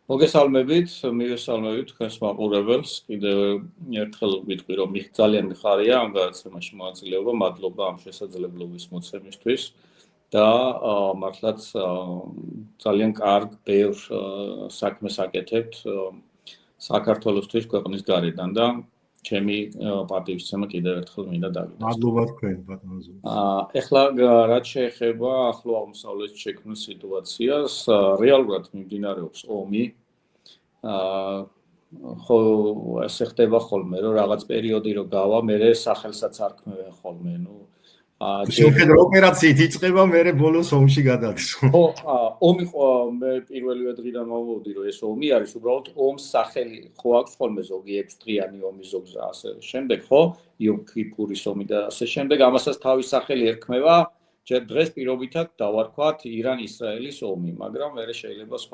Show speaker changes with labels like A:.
A: მოგესალმებით, მივესალმებით თქვენს მაყურებელს. კიდევ ერთხელ ვიტყვი, რომ ძალიან მიხარია ამ გადაცემაში მონაწილეობა, მადლობა ამ შესაძლებლობის მოცემისთვის და მართლაც ძალიან კარგ, ბევრ საქმეს აკეთებთ საქართველოსთვის ქვეყნის გარედან და ჩემი პატივისცემა კიდევ ერთხელ მინდა დავიდოს.
B: მადლობა თქვენ, ბატონო ზურაბ.
A: ეხლა რაც შეეხება ახლო აღმოსავლეთში შექმნილ სიტუაციას, რეალურად მიმდინარეობს ომი. ხო ასე ხდება ხოლმე, რომ რაღაც პერიოდი რო გავა, მერე სახელსაც არ ქმნიან ხოლმე,
B: შეხედა ოპერაციით იწყება, მერე ბოლოს ომში გადადის.
A: ხო, ომი მე პირველივე დღიდან მოვუდი, რომ ეს ომი არის, უბრალოდ ომს სახელი ხო აქვს ხოლმე ზოგი 6 დღიანი ომი ზოგს ასე შემდეგ, ხო? იომ კიპურის ომი და ასე შემდეგ, ამასაც თავის სახელი ერქმევა. დღეს პირობითად დავარქვათ ირან-ისრაელის ომი, მაგრამ მერე შეიძლება სხვა